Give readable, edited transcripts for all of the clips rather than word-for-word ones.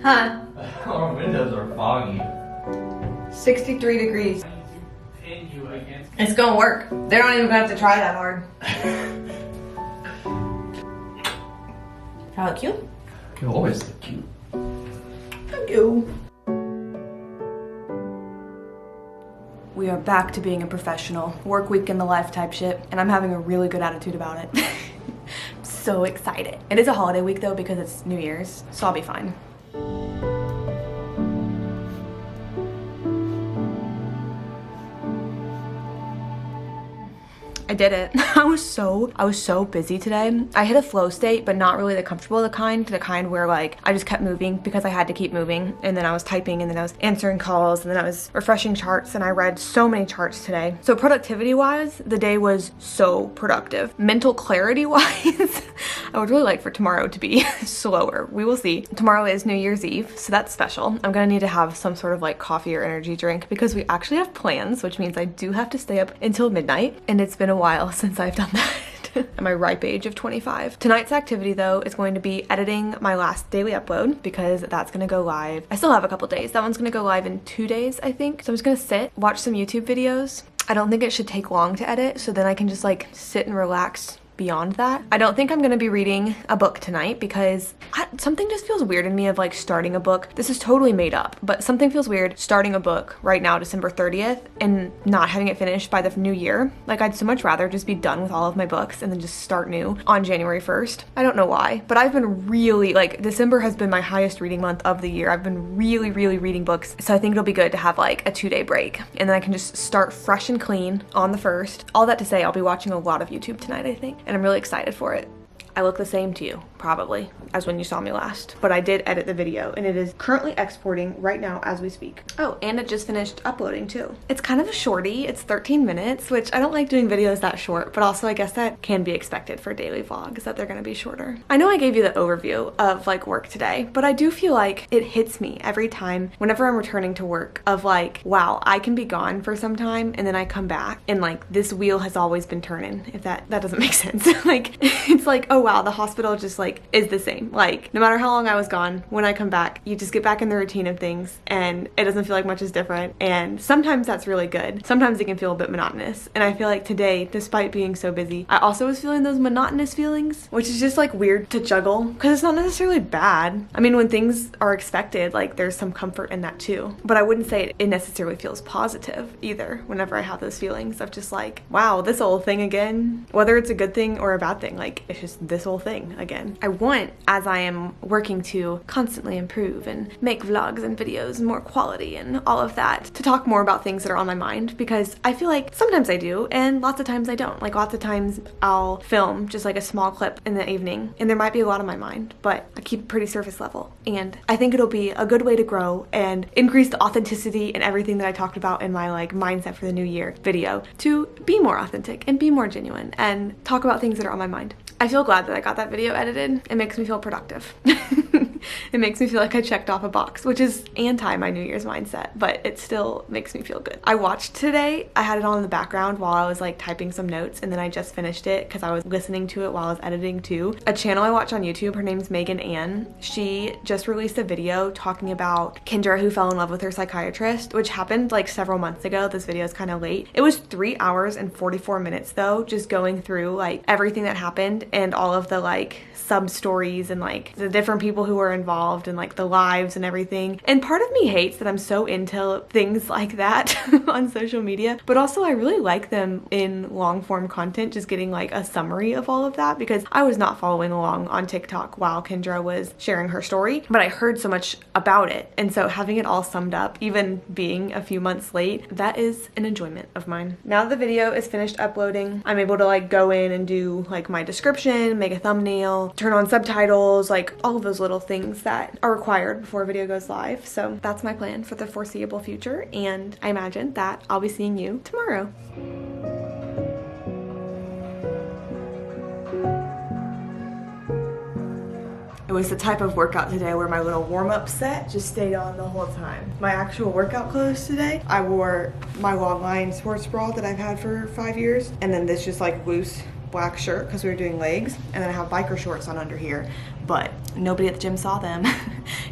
Huh? Our windows are foggy. 63 degrees. It's gonna work. They're not even gonna have to try that hard. I look cute? You always look cute. Thank you. We are back to being a professional. Work week in the life type shit, and I'm having a really good attitude about it. So excited. It is a holiday week though because it's New Year's, so I'll be fine. I did it. I was so busy today. I hit a flow state, but not really the comfortable kind where like I just kept moving because I had to keep moving, and then I was typing, and then I was answering calls, and then I was refreshing charts, and I read so many charts today. So productivity wise, the day was so productive. Mental clarity wise, I would really like for tomorrow to be slower. We will see. Tomorrow is New Year's Eve, so that's special. I'm gonna need to have some sort of like coffee or energy drink because we actually have plans, which means I do have to stay up until midnight, and it's been a while since I've done that. At my ripe age of 25. Tonight's activity though is going to be editing my last daily upload because that's gonna go live. I still have a couple days. That one's gonna go live in 2 days, I think. So I'm just gonna sit, watch some YouTube videos. I don't think it should take long to edit, so then I can just like sit and relax beyond that. I don't think I'm gonna be reading a book tonight because something just feels weird in me of like starting a book. This is totally made up, but something feels weird starting a book right now, December 30th, and not having it finished by the new year. Like I'd so much rather just be done with all of my books and then just start new on January 1st. I don't know why, but I've been really, like, December has been my highest reading month of the year. I've been really reading books, so I think it'll be good to have like a 2-day break, and then I can just start fresh and clean on the 1st. All that to say, I'll be watching a lot of YouTube tonight, I think, and I'm really excited for it. I look the same to you, probably, as when you saw me last. But I did edit the video, and it is currently exporting right now as we speak. Oh, and it just finished uploading too. It's kind of a shorty. It's 13 minutes, which I don't like doing videos that short, but also I guess that can be expected for daily vlogs, that they're gonna be shorter. I know I gave you the overview of like work today, but I do feel like it hits me every time whenever I'm returning to work of like, wow, I can be gone for some time and then I come back and like this wheel has always been turning, if that doesn't make sense. Like, it's like, oh wow, the hospital just like is the same. Like no matter how long I was gone, when I come back, you just get back in the routine of things and it doesn't feel like much is different. And sometimes that's really good. Sometimes it can feel a bit monotonous. And I feel like today, despite being so busy, I also was feeling those monotonous feelings, which is just like weird to juggle because it's not necessarily bad. I mean, when things are expected, like there's some comfort in that too. But I wouldn't say it necessarily feels positive either whenever I have those feelings of just like, wow, this old thing again. Whether it's a good thing or a bad thing, like it's just this old thing again. I want, as I am working to constantly improve and make vlogs and videos more quality and all of that, to talk more about things that are on my mind, because I feel like sometimes I do and lots of times I don't. Like lots of times I'll film just like a small clip in the evening and there might be a lot on my mind, but I keep it pretty surface level. And I think it'll be a good way to grow and increase the authenticity and everything that I talked about in my like mindset for the new year video, to be more authentic and be more genuine and talk about things that are on my mind. I feel glad that I got that video edited. It makes me feel productive. It makes me feel like I checked off a box, which is anti my New Year's mindset, but it still makes me feel good. I watched today. I had it on in the background while I was like typing some notes, and then I just finished it because I was listening to it while I was editing too. A channel I watch on YouTube, her name's Megan Ann. She just released a video talking about Kendra who fell in love with her psychiatrist, which happened like several months ago. This video is kind of late. It was 3 hours and 44 minutes though, just going through like everything that happened and all of the like sub stories and like the different people who were involved and like the lives and everything. And part of me hates that I'm so into things like that on social media, but also I really like them in long form content, just getting like a summary of all of that, because I was not following along on TikTok while Kendra was sharing her story, but I heard so much about it. And so having it all summed up, even being a few months late, that is an enjoyment of mine. Now that the video is finished uploading, I'm able to like go in and do like my description, make a thumbnail, turn on subtitles, like all of those little things that are required before a video goes live. So that's my plan for the foreseeable future, and I imagine that I'll be seeing you tomorrow. It was the type of workout today where my little warm-up set just stayed on the whole time. My actual workout clothes today, I wore my Longline sports bra that I've had for 5 years, and then this just like loose black shirt because we were doing legs, and then I have biker shorts on under here, but nobody at the gym saw them.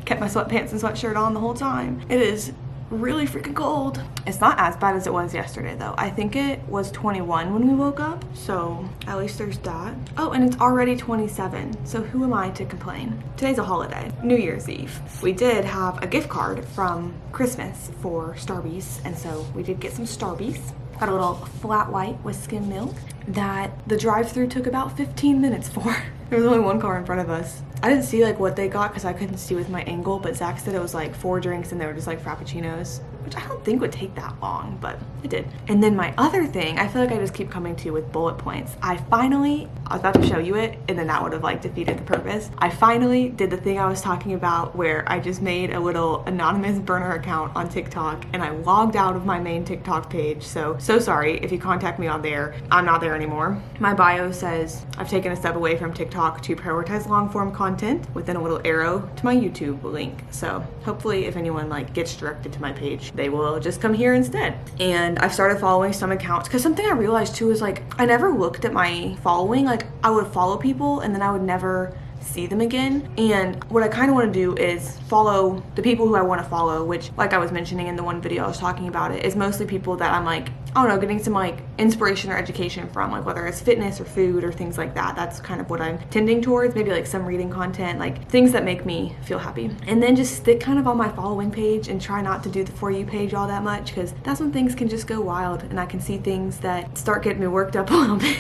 Kept my sweatpants and sweatshirt on the whole time. It is really freaking cold. It's not as bad as it was yesterday though. I think it was 21 when we woke up, so at least there's that. Oh, and it's already 27, so who am I to complain? Today's a holiday, New Year's Eve. We did have a gift card from Christmas for Starbucks, and so we did get some Starbucks. Got a little flat white with skim milk that the drive-thru took about 15 minutes for. There was only one car in front of us. I didn't see like what they got because I couldn't see with my angle, but Zach said it was like 4 drinks and they were just like frappuccinos, which I don't think would take that long, but it did. And then my other thing, I feel like I just keep coming to you with bullet points. I was about to show you it and then that would have like defeated the purpose. I finally did the thing I was talking about where I just made a little anonymous burner account on TikTok and I logged out of my main TikTok page. So sorry if you contact me on there. I'm not there anymore. My bio says I've taken a step away from TikTok to prioritize long form content within a little arrow to my YouTube link. So hopefully if anyone like gets directed to my page, they will just come here instead. And I've started following some accounts because something I realized too is like I never looked at my following. Like I would follow people and then I would never see them again. And what I kind of want to do is follow the people who I want to follow, which like I was mentioning in the one video I was talking about, it is mostly people that I'm like, I don't know, getting some like inspiration or education from, like whether it's fitness or food or things like that. That's kind of what I'm tending towards. Maybe like some reading content, like things that make me feel happy. And then just stick kind of on my following page and try not to do the For You page all that much, because that's when things can just go wild and I can see things that start getting me worked up a little bit.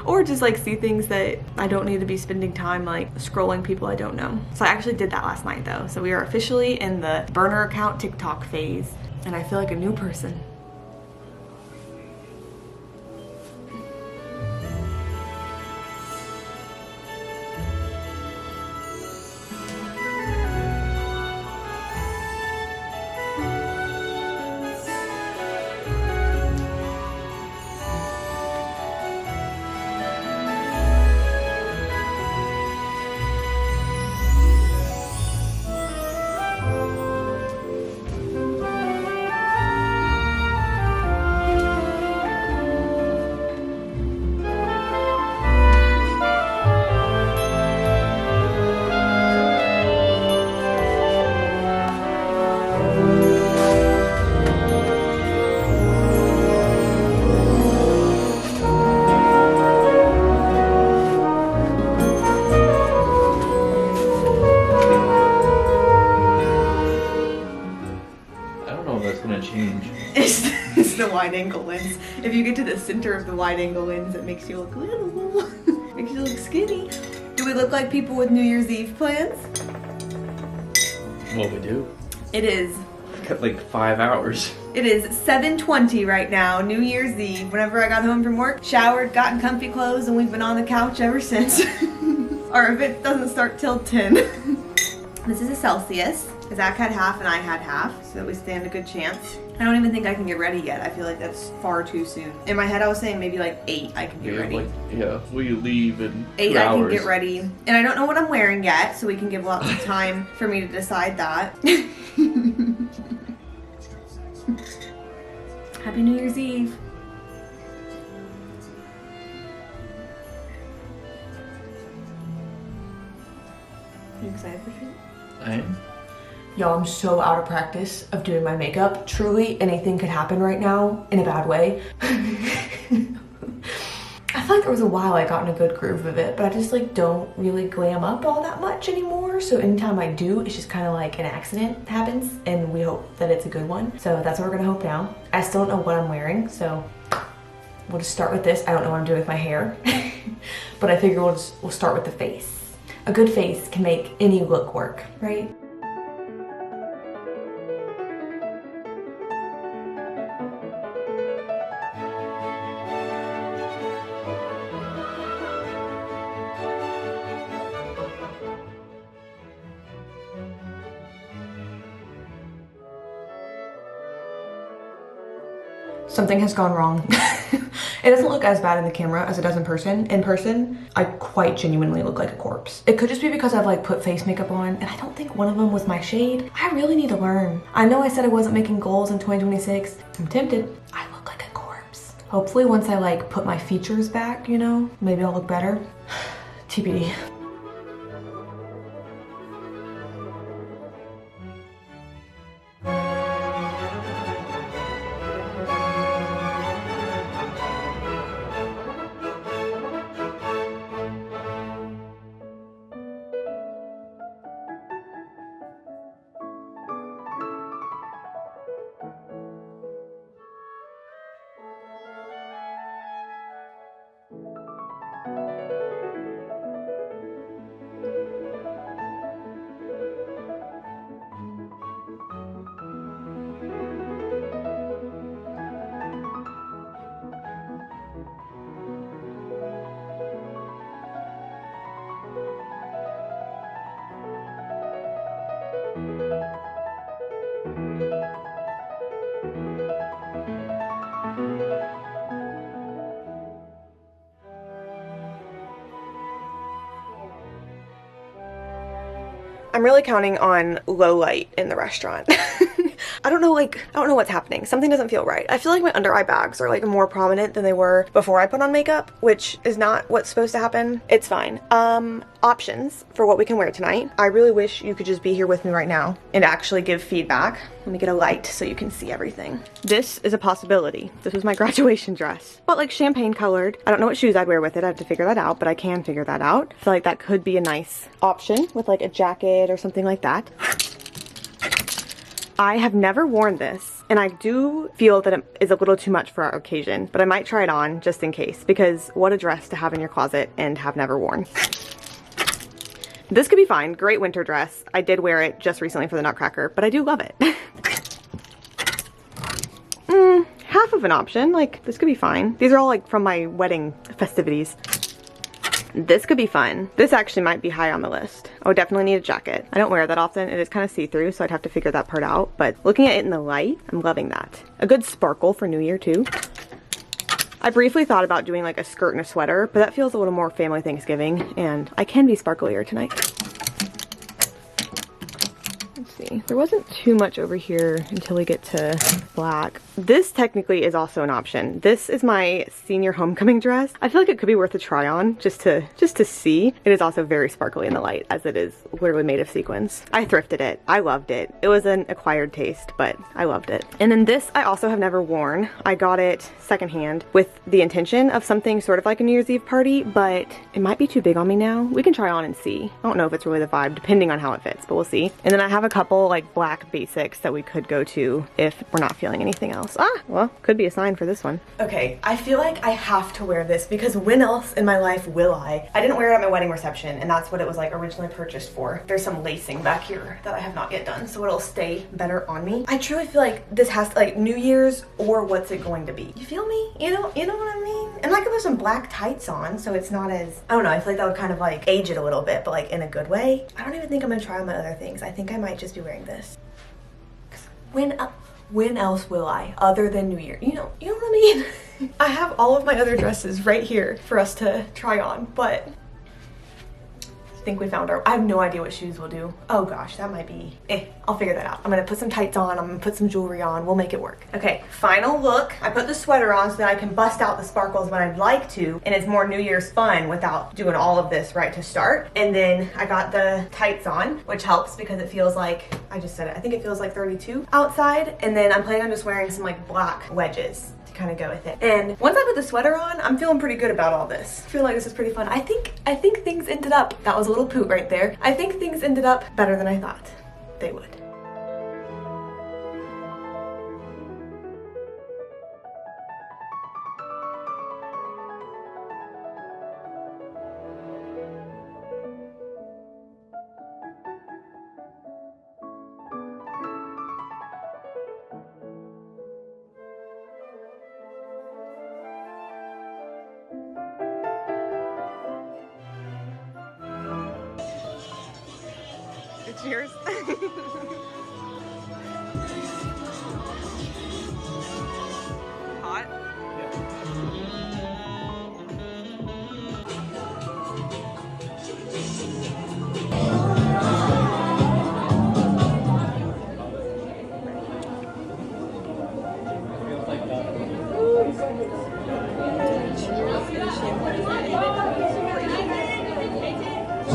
Or just like see things that I don't need to be spending time like scrolling people I don't know. So I actually did that last night though. So we are officially in the burner account TikTok phase and I feel like a new person. It's the wide angle lens. If you get to the center of the wide angle lens, it makes you look little. Makes you look skinny. Do we look like people with New Year's Eve plans? Well, we do. It is. Got like 5 hours. It is 7:20 right now, New Year's Eve. Whenever I got home from work, showered, got in comfy clothes, and we've been on the couch ever since. Our event doesn't start till 10. This is a Celsius. Zach had half and I had half, so we stand a good chance. I don't even think I can get ready yet. I feel like that's far too soon. In my head, I was saying maybe like 8 I can get ready. We leave in 8 2 I hours. can get ready. And I don't know what I'm wearing yet, so we can give lots of time for me to decide that. Happy New Year's Eve. You excited for shit? I am. Y'all, I'm so out of practice of doing my makeup. Truly, anything could happen right now in a bad way. I feel like there was a while I got in a good groove of it, but I just like don't really glam up all that much anymore. So anytime I do, it's just kind of like an accident happens and we hope that it's a good one. So that's what we're gonna hope now. I still don't know what I'm wearing, so we'll just start with this. I don't know what I'm doing with my hair, but I figure we'll start with the face. A good face can make any look work, right? Something has gone wrong. It doesn't look as bad in the camera as it does in person. In person, I quite genuinely look like a corpse. It could just be because I've like put face makeup on and I don't think one of them was my shade. I really need to learn. I know I said I wasn't making goals in 2026. I'm tempted. I look like a corpse. Hopefully once I like put my features back, you know, maybe I'll look better. TBD. I'm really counting on low light in the restaurant. I don't know what's happening. Something doesn't feel right. I feel like my under eye bags are like more prominent than they were before I put on makeup, which is not what's supposed to happen. It's fine. Options for what we can wear tonight. I really wish you could just be here with me right now and actually give feedback. Let me get a light so you can see everything. This is a possibility. This was my graduation dress, but like champagne colored. I don't know what shoes I'd wear with it. I have to figure that out, but I can figure that out. I feel like that could be a nice option with like a jacket or something like that. I have never worn this, and I do feel that it is a little too much for our occasion, but I might try it on just in case, because what a dress to have in your closet and have never worn. This could be fine. Great winter dress. I did wear it just recently for the Nutcracker, but I do love it. Half of an option. Like, this could be fine. These are all like from my wedding festivities. This could be fun. This actually might be high on the list. I would definitely need a jacket. I don't wear it that often. It is kind of see-through, so I'd have to figure that part out. But looking at it in the light, I'm loving that. A good sparkle for New Year too. I briefly thought about doing like a skirt and a sweater, but that feels a little more family Thanksgiving, and I can be sparklier tonight. Let's see. There wasn't too much over here until we get to black. This technically is also an option. This is my senior homecoming dress. I feel like it could be worth a try on just to see. It is also very sparkly in the light, as it is literally made of sequins. I thrifted it. I loved it. It was an acquired taste, but I loved it. And then this I also have never worn. I got it secondhand with the intention of something sort of like a New Year's Eve party, but it might be too big on me now. We can try on and see. I don't know if it's really the vibe, depending on how it fits, but we'll see. And then I have a couple like black basics that we could go to if we're not feeling anything else. Ah, well, could be a sign for this one. Okay, I feel like I have to wear this because when else in my life will I? I didn't wear it at my wedding reception, and that's what it was like originally purchased for. There's some lacing back here that I have not yet done, so it'll stay better on me. I truly feel like this has to, like, New Year's or what's it going to be? You feel me? You know what I mean? And like, there's some black tights on, so it's not as, I don't know, I feel like that would kind of like age it a little bit, but like in a good way. I don't even think I'm gonna try on my other things. I think I might just be wearing this. When else will I, other than New Year? You know what I mean? I have all of my other dresses right here for us to try on, but I think we found I have no idea what shoes we'll do. Oh gosh, that might be, I'll figure that out. I'm gonna put some tights on, I'm gonna put some jewelry on, we'll make it work. Okay, final look. I put the sweater on so that I can bust out the sparkles when I'd like to, and it's more New Year's fun without doing all of this right to start. And then I got the tights on, which helps because it feels like, I just said it, I think it feels like 32 outside. And then I'm planning on just wearing some like black wedges to kind of go with it. And once I put the sweater on, I'm feeling pretty good about all this. I feel like this is pretty fun. I think things ended up, that was a little poot right there. I think things ended up better than I thought they would. Cheers. Hot?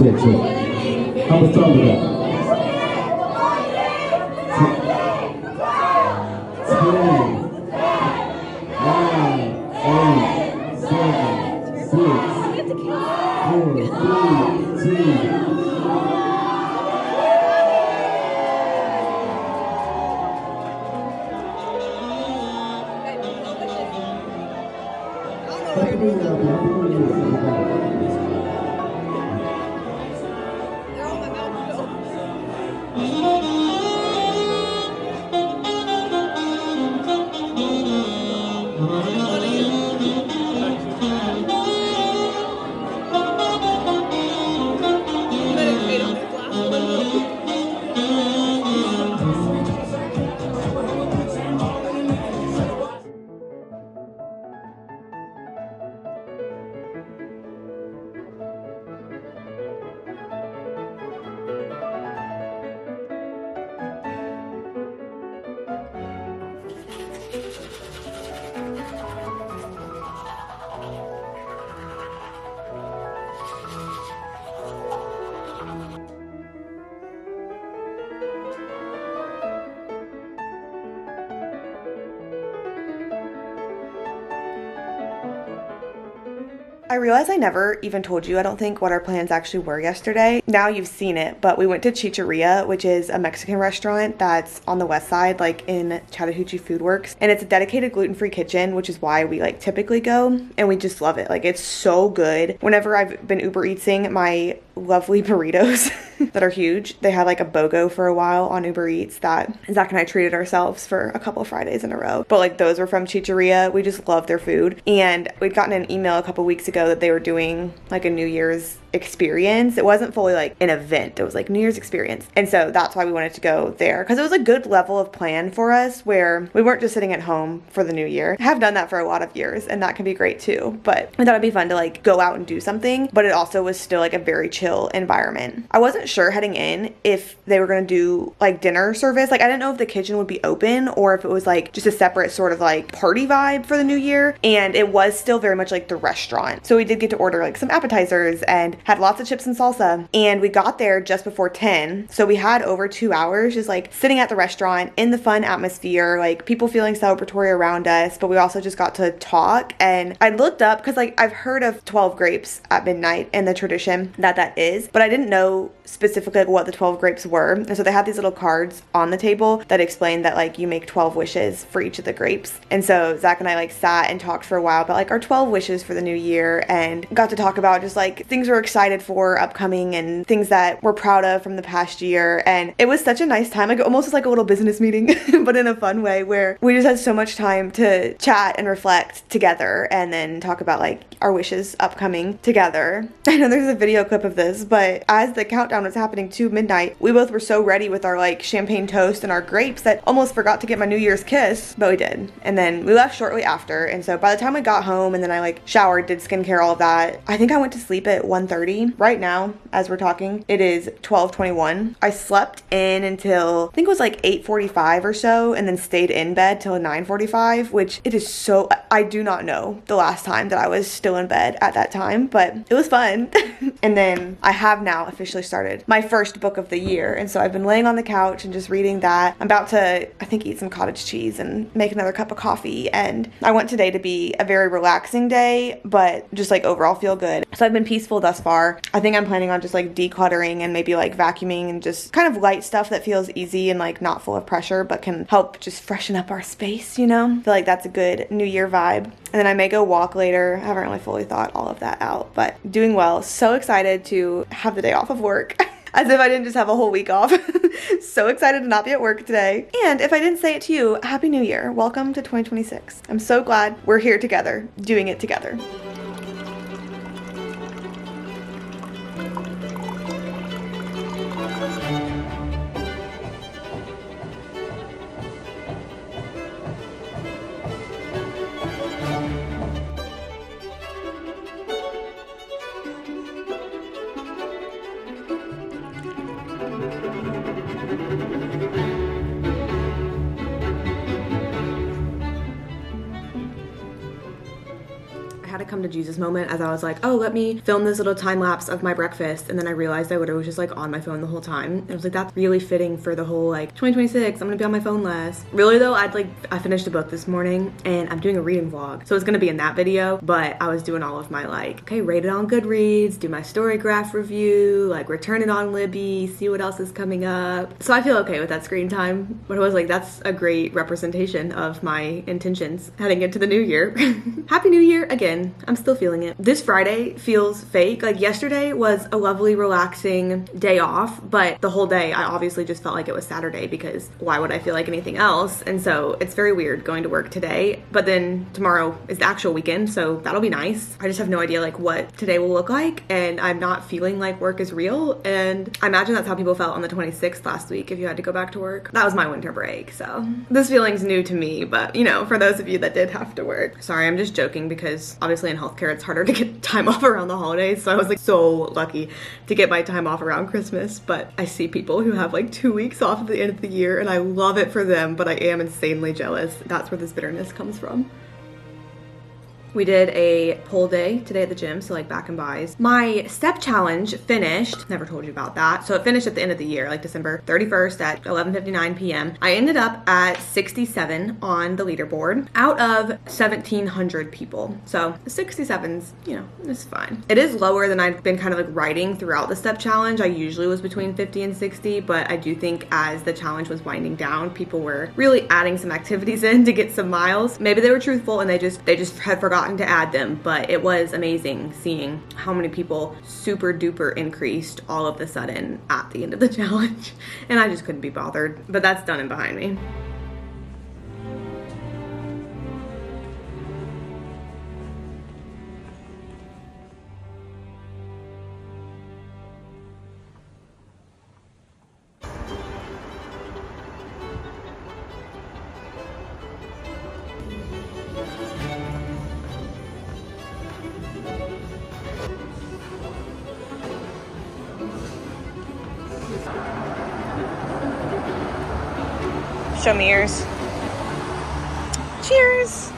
Check. How much time we got? 'I realized I never even told you, I don't think, what our plans actually were yesterday. Now you've seen it, but we went to Chicheria, which is a Mexican restaurant that's on the west side, like in Chattahoochee Food Works. And it's a dedicated gluten-free kitchen, which is why we like typically go. And we just love it. Like, it's so good. Whenever I've been Uber Eatsing my lovely burritos that are huge, they had like a BOGO for a while on Uber Eats that Zach and I treated ourselves for a couple of Fridays in a row. But like, those were from Chicheria. We just love their food. And we'd gotten an email a couple weeks ago that they were doing like a New Year's experience. It wasn't fully like an event, it was like New Year's experience. And so that's why we wanted to go there, because it was a good level of plan for us where we weren't just sitting at home for the new year. I have done that for a lot of years and that can be great too, but I thought it'd be fun to like go out and do something, but it also was still like a very chill environment. I wasn't sure heading in if they were going to do like dinner service. Like, I didn't know if the kitchen would be open or if it was like just a separate sort of like party vibe for the new year. And it was still very much like the restaurant. So we did get to order like some appetizers and had lots of chips and salsa. And we got there just before 10. So we had over 2 hours just like sitting at the restaurant in the fun atmosphere, like people feeling celebratory around us. But we also just got to talk. And I looked up because like I've heard of 12 grapes at midnight and the tradition that is, but I didn't know specifically what the 12 grapes were. And so they had these little cards on the table that explained that like you make 12 wishes for each of the grapes. And so Zach and I like sat and talked for a while about like our 12 wishes for the new year and got to talk about just like things we're excited for upcoming and things that we're proud of from the past year. And it was such a nice time, like almost like a little business meeting, but in a fun way where we just had so much time to chat and reflect together and then talk about like our wishes upcoming together. I know there's a video clip of this, but as the countdown was happening to midnight, we both were so ready with our like champagne toast and our grapes that almost forgot to get my New Year's kiss, but we did. And then we left shortly after. And so by the time we got home and then I like showered, did skincare, all of that, I think I went to sleep at 1:30. Right now, as we're talking, it is 12:21. I slept in until I think it was like 8:45 or so and then stayed in bed till 9:45, which it is so, I do not know the last time that I was still in bed at that time, but it was fun. And then I have now officially started my first book of the year. And so I've been laying on the couch and just reading that. I'm about to, I think, eat some cottage cheese and make another cup of coffee. And I want today to be a very relaxing day, but just like overall feel good. So I've been peaceful thus far. I think I'm planning on just like decluttering and maybe like vacuuming and just kind of light stuff that feels easy and like not full of pressure, but can help just freshen up our space, you know? I feel like that's a good New Year vibe. And then I may go walk later. I haven't really fully thought all of that out, but doing well. So excited to have the day off of work. As if I didn't just have a whole week off. So excited to not be at work today. And if I didn't say it to you, Happy New Year. Welcome to 2026. I'm so glad we're here together, doing it together. come to Jesus moment as I was like, oh, let me film this little time lapse of my breakfast. And then I realized I literally was just like on my phone the whole time. And I was like, that's really fitting for the whole like 2026, I'm gonna be on my phone less. Really though, I finished a book this morning and I'm doing a reading vlog. So it's gonna be in that video, but I was doing all of my like, okay, rate it on Goodreads, do my story graph review, like return it on Libby, see what else is coming up. So I feel okay with that screen time, but I was like, that's a great representation of my intentions heading into the new year. Happy New Year again. I'm still feeling it. This Friday feels fake. Like yesterday was a lovely, relaxing day off, but the whole day I obviously just felt like it was Saturday because why would I feel like anything else? And so it's very weird going to work today, but then tomorrow is the actual weekend, so that'll be nice. I just have no idea like what today will look like, and I'm not feeling like work is real, and I imagine that's how people felt on the 26th last week if you had to go back to work. That was my winter break, so this feeling's new to me, but you know, for those of you that did have to work. Sorry, I'm just joking because obviously in healthcare it's harder to get time off around the holidays, so I was like so lucky to get my time off around Christmas, but I see people who have like 2 weeks off at the end of the year and I love it for them, but I am insanely jealous. That's where this bitterness comes from. We did a pull day today at the gym, so like back and buys. My step challenge finished, never told you about that. So it finished at the end of the year, like December 31st at 11:59 p.m. I ended up at 67 on the leaderboard out of 1,700 people. So 67's, you know, it's fine. It is lower than I've been kind of like writing throughout the step challenge. I usually was between 50 and 60, but I do think as the challenge was winding down, people were really adding some activities in to get some miles. Maybe they were truthful and they just had forgotten to add them, but it was amazing seeing how many people super duper increased all of the sudden at the end of the challenge, and I just couldn't be bothered, but that's done and behind me. Show me yours. Cheers!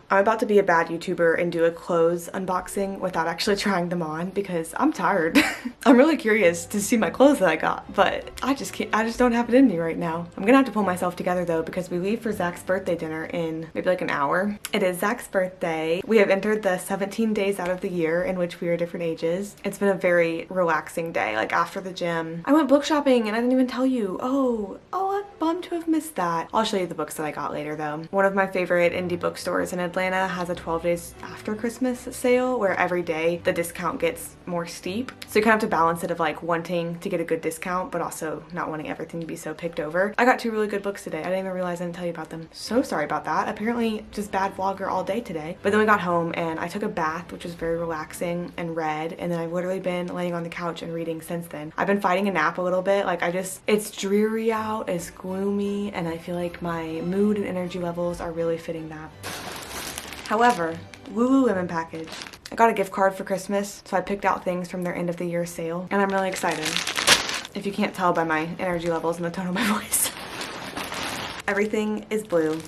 I'm about to be a bad YouTuber and do a clothes unboxing without actually trying them on because I'm tired. I'm really curious to see my clothes that I got, but I just don't have it in me right now. I'm gonna have to pull myself together though because we leave for Zach's birthday dinner in maybe like an hour. It is Zach's birthday. We have entered the 17 days out of the year in which we are different ages. It's been a very relaxing day. Like after the gym, I went book shopping and I didn't even tell you. Oh, I'm bummed to have missed that. I'll show you the books that I got later though. One of my favorite indie bookstores in Atlanta has a 12 days after Christmas sale where every day the discount gets more steep. So you kind of have to balance it of like wanting to get a good discount but also not wanting everything to be so picked over. I got 2 really good books today. I didn't even realize I didn't tell you about them. So sorry about that. Apparently just bad vlogger all day today. But then we got home and I took a bath, which was very relaxing, and read, and then I've literally been laying on the couch and reading since then. I've been fighting a nap a little bit. Like it's dreary out, it's gloomy, and I feel like my mood and energy levels are really fitting that. However, Lululemon package. I got a gift card for Christmas, so I picked out things from their end of the year sale, and I'm really excited. If you can't tell by my energy levels and the tone of my voice. Everything is blue.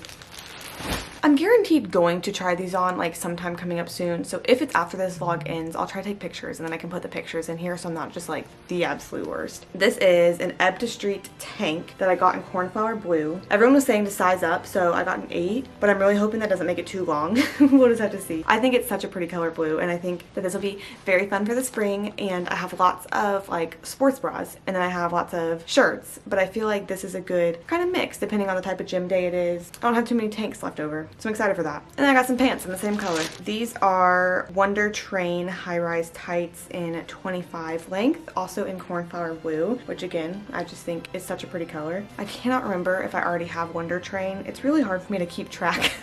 I'm guaranteed going to try these on like sometime coming up soon, so if it's after this vlog ends, I'll try to take pictures and then I can put the pictures in here so I'm not just like the absolute worst. This is an Ebb to Street tank that I got in cornflower blue. Everyone was saying to size up, so I got an 8, but I'm really hoping that doesn't make it too long. We'll just have to see. I think it's such a pretty color blue, and I think that this will be very fun for the spring, and I have lots of like sports bras, and then I have lots of shirts, but I feel like this is a good kind of mix depending on the type of gym day it is. I don't have too many tanks left over, so I'm excited for that. And then I got some pants in the same color. These are Wonder Train high-rise tights in 25 length, also in cornflower blue, which again, I just think is such a pretty color. I cannot remember if I already have Wonder Train. It's really hard for me to keep track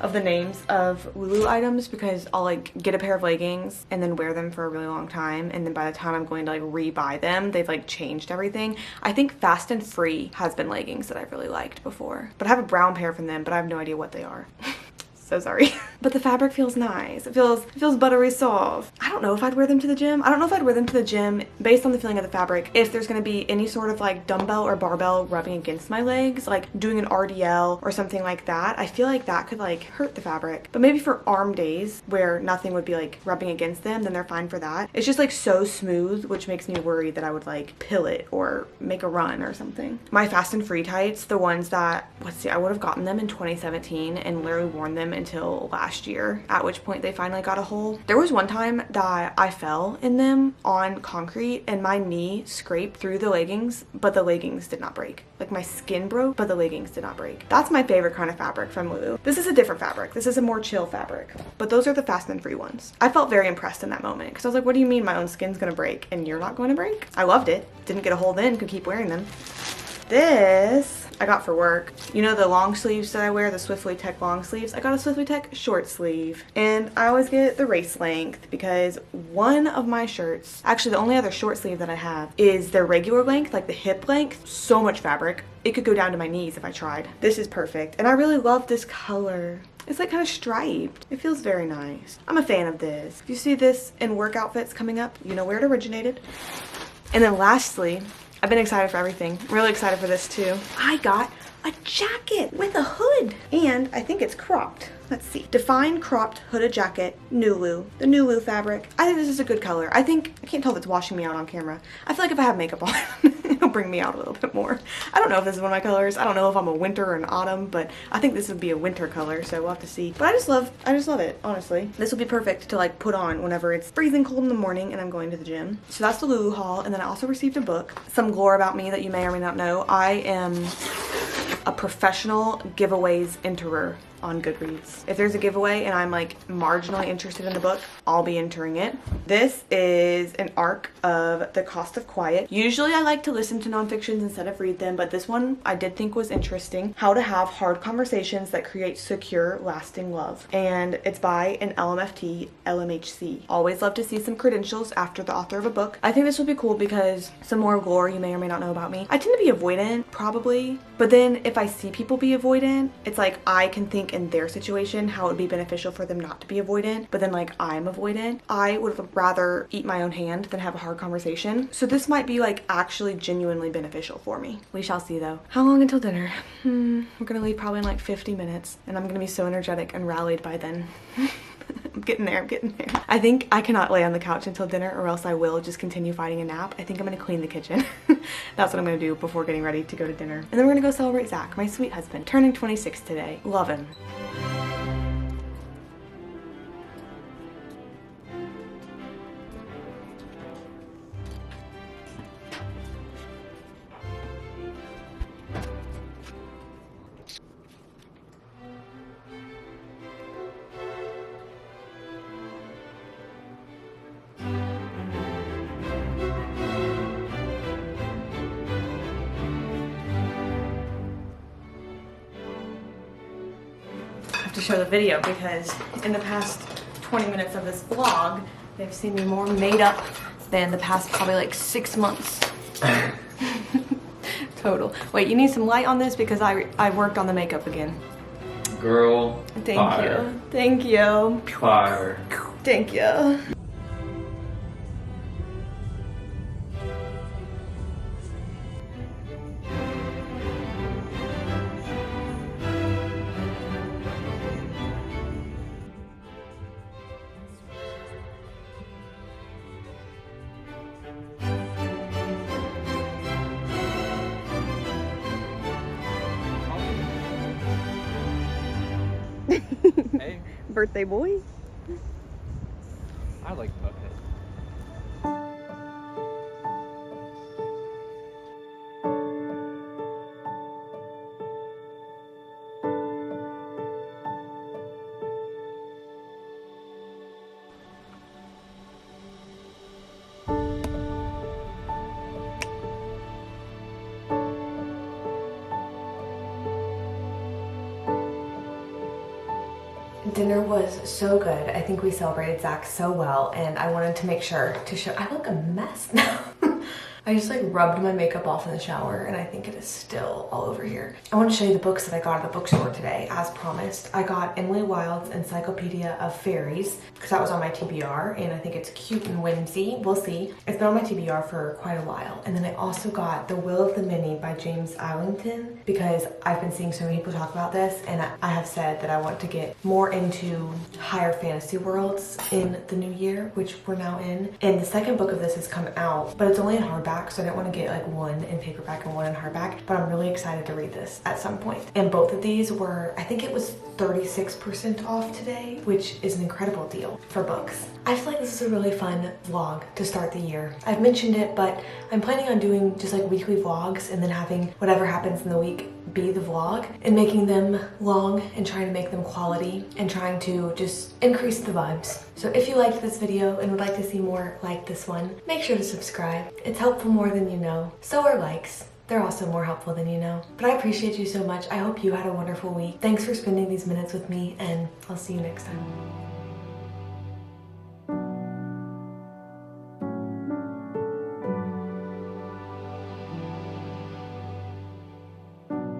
of the names of Lulu items because I'll like get a pair of leggings and then wear them for a really long time, and then by the time I'm going to like rebuy them, they've like changed everything. I think Fast and Free has been leggings that I've really liked before, but I have a brown pair from them, but I have no idea what they are. So sorry. But the fabric feels nice. It feels buttery soft. I don't know if I'd wear them to the gym. I don't know if I'd wear them to the gym based on the feeling of the fabric. If there's gonna be any sort of like dumbbell or barbell rubbing against my legs, like doing an RDL or something like that, I feel like that could like hurt the fabric. But maybe for arm days where nothing would be like rubbing against them, then they're fine for that. It's just like so smooth, which makes me worry that I would like pill it or make a run or something. My fast and free tights, the ones that, let's see, I would have gotten them in 2017 and literally worn them until last year, at which point they finally got a hole. There was one time that I fell in them on concrete and my knee scraped through the leggings, but the leggings did not break. Like my skin broke, but the leggings did not break. That's my favorite kind of fabric from Lulu. This is a different fabric. This is a more chill fabric, but those are the fast and free ones. I felt very impressed in that moment because I was like, what do you mean my own skin's gonna break and you're not going to break? I loved it. Didn't get a hole then, could keep wearing them. This I got for work. You know the long sleeves that I wear, the Swiftly Tech long sleeves? I got a Swiftly Tech short sleeve. And I always get the waist length because one of my shirts, actually the only other short sleeve that I have is the regular length, like the hip length. So much fabric. It could go down to my knees if I tried. This is perfect. And I really love this color. It's like kind of striped. It feels very nice. I'm a fan of this. If you see this in work outfits coming up, you know where it originated. And then lastly, I've been excited for everything. Really excited for this too. I got a jacket with a hood and I think it's cropped. Let's see. Define cropped hooded jacket, Nulu. The Nulu fabric. I think this is a good color. I can't tell if it's washing me out on camera. I feel like if I have makeup on, it'll bring me out a little bit more. I don't know if this is one of my colors. I don't know if I'm a winter or an autumn, but I think this would be a winter color, so we'll have to see. But I just love it, honestly. This will be perfect to like put on whenever it's freezing cold in the morning and I'm going to the gym. So that's the Lulu haul, and then I also received a book. Some lore about me that you may or may not know. I am a professional giveaways enterer on Goodreads. If there's a giveaway and I'm like marginally interested in the book, I'll be entering it. This is an arc of The Cost of Quiet. Usually I like to listen to nonfictions instead of read them, but this one I did think was interesting. How to Have Hard Conversations That Create Secure, Lasting Love. And it's by an LMFT, LMHC. Always love to see some credentials after the author of a book. I think this will be cool because some more lore you may or may not know about me. I tend to be avoidant, probably, but then if I see people be avoidant, it's like I can think in their situation how it would be beneficial for them not to be avoidant, but then like I'm avoidant. I would rather eat my own hand than have a hard conversation. So this might be like actually genuinely beneficial for me. We shall see though. How long until dinner? We're gonna leave probably in like 50 minutes and I'm gonna be so energetic and rallied by then. I'm getting there. I think I cannot lay on the couch until dinner or else I will just continue fighting a nap. I think I'm gonna clean the kitchen. That's what I'm gonna do before getting ready to go to dinner. And then we're gonna go celebrate Zach, my sweet husband, turning 26 today. Love him. To show the video because in the past 20 minutes of this vlog, they've seen me more made up than the past probably like 6 months. Total. Wait, you need some light on this because I worked on the makeup again. Girl, Thank fire. you. Thank you. Fire. Thank you. Hey, Birthday boy. I like Buckhead. Dinner was so good. I think we celebrated Zach so well and I wanted to make sure to show, I look a mess now. I just like rubbed my makeup off in the shower and I think it is still all over here. I want to show you the books that I got at the bookstore today, as promised. I got Emily Wilde's Encyclopedia of Fairies because that was on my TBR and I think it's cute and whimsy. We'll see. It's been on my TBR for quite a while. And then I also got The Will of the Many by James Islington because I've been seeing so many people talk about this and I have said that I want to get more into higher fantasy worlds in the new year, which we're now in. And the second book of this has come out, but it's only in hardback, so I didn't want to get like one in paperback and one in hardback, but I'm really excited to read this at some point. And both of these were, I think it was 36% off today, which is an incredible deal for books. I feel like this is a really fun vlog to start the year. I've mentioned it, but I'm planning on doing just like weekly vlogs and then having whatever happens in the week be the vlog and making them long and trying to make them quality and trying to just increase the vibes. So if you liked this video and would like to see more like this one, make sure to subscribe. It's helpful more than you know. So are likes. They're also more helpful than you know. But I appreciate you so much. I hope you had a wonderful week. Thanks for spending these minutes with me and I'll see you next time.